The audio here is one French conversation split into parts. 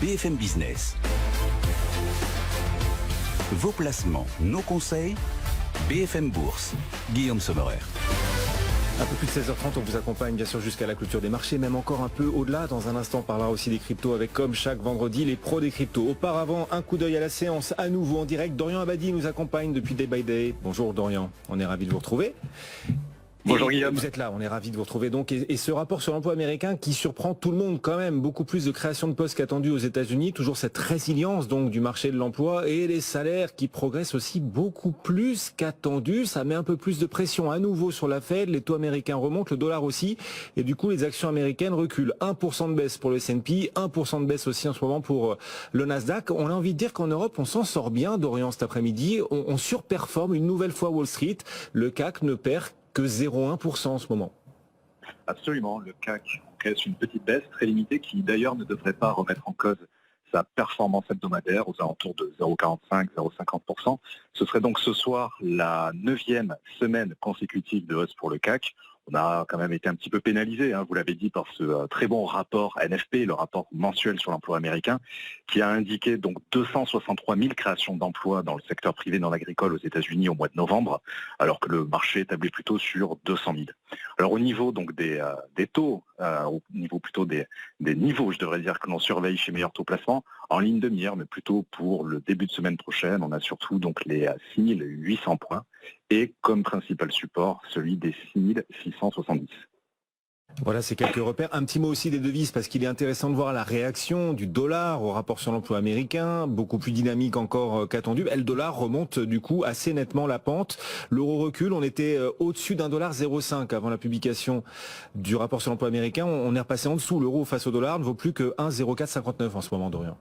BFM Business. Vos placements, nos conseils, BFM Bourse. Guillaume Sommerer. Un peu plus de 16h30, on vous accompagne bien sûr jusqu'à la clôture des marchés, même encore un peu au-delà. Dans un instant, on parlera aussi des cryptos avec, comme chaque vendredi, les pros des cryptos. Auparavant, un coup d'œil à la séance à nouveau en direct. Dorian Abadi nous accompagne depuis Day by Day. Bonjour Dorian, on est ravi de vous retrouver. Bonjour Guillaume. Vous êtes là, on est ravis de vous retrouver donc. Et ce rapport sur l'emploi américain qui surprend tout le monde quand même. Beaucoup plus de création de postes qu'attendu aux États-Unis. Toujours cette résilience donc du marché de l'emploi et les salaires qui progressent aussi beaucoup plus qu'attendu. Ça met un peu plus de pression à nouveau sur la Fed. Les taux américains remontent, le dollar aussi. Et du coup, les actions américaines reculent. 1% de baisse pour le S&P, 1% de baisse aussi en ce moment pour le Nasdaq. On a envie de dire qu'en Europe, on s'en sort bien, Dorian, cet après-midi. On surperforme une nouvelle fois Wall Street. Le CAC ne perd que 0,1% en ce moment. Absolument, le CAC encaisse une petite baisse très limitée qui d'ailleurs ne devrait pas remettre en cause sa performance hebdomadaire aux alentours de 0,45, 0,50%. Ce serait donc ce soir la 9e semaine consécutive de hausse pour le CAC. On a quand même été un petit peu pénalisé, vous l'avez dit, par ce très bon rapport NFP, le rapport mensuel sur l'emploi américain, qui a indiqué donc 263 000 créations d'emplois dans le secteur privé non agricole aux États-Unis au mois de novembre, alors que le marché établit plutôt sur 200 000. Alors au niveau donc des taux, au niveau plutôt des niveaux, je devrais dire, que l'on surveille chez Meilleur Taux Placement, en ligne de mire, mais plutôt pour le début de semaine prochaine, on a surtout donc les 6 800 points et comme principal support, celui des 6 670. Voilà, c'est quelques repères. Un petit mot aussi des devises, parce qu'il est intéressant de voir la réaction du dollar au rapport sur l'emploi américain, beaucoup plus dynamique encore qu'attendu. Et le dollar remonte du coup assez nettement la pente. L'euro recule, on était au-dessus d'un dollar 0,5 avant la publication du rapport sur l'emploi américain. On est repassé en dessous. L'euro face au dollar ne vaut plus que 1,0459 en ce moment, Dorian.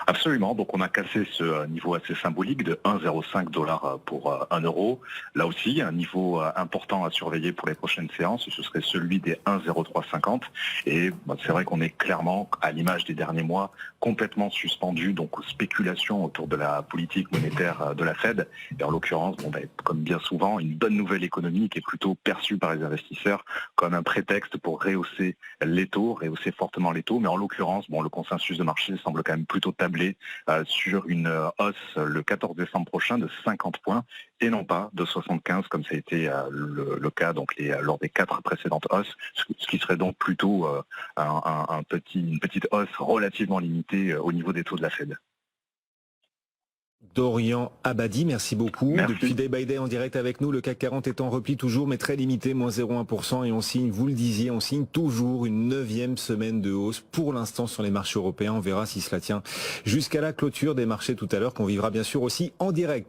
Absolument, donc on a cassé ce niveau assez symbolique de 1,05 $ pour 1 euro. Là aussi, un niveau important à surveiller pour les prochaines séances, ce serait celui des 1,0350. Et c'est vrai qu'on est clairement, à l'image des derniers mois, complètement suspendu donc aux spéculations autour de la politique monétaire de la Fed. Et en l'occurrence, comme bien souvent, une bonne nouvelle économique est plutôt perçue par les investisseurs comme un prétexte pour rehausser les taux, rehausser fortement les taux. Mais en l'occurrence, le consensus de marché semble quand même plutôt tablé sur une hausse le 14 décembre prochain de 50 points et non pas de 75 comme ça a été le cas donc lors des 4 précédentes hausses, ce qui serait donc plutôt une petite hausse relativement limitée au niveau des taux de la Fed. Dorian Abadi, merci beaucoup. Merci. Depuis Day by Day en direct avec nous, le CAC 40 est en repli toujours, mais très limité, moins 0,1%. Et on signe, vous le disiez, on signe toujours une 9e semaine de hausse pour l'instant sur les marchés européens. On verra si cela tient jusqu'à la clôture des marchés tout à l'heure, qu'on vivra bien sûr aussi en direct.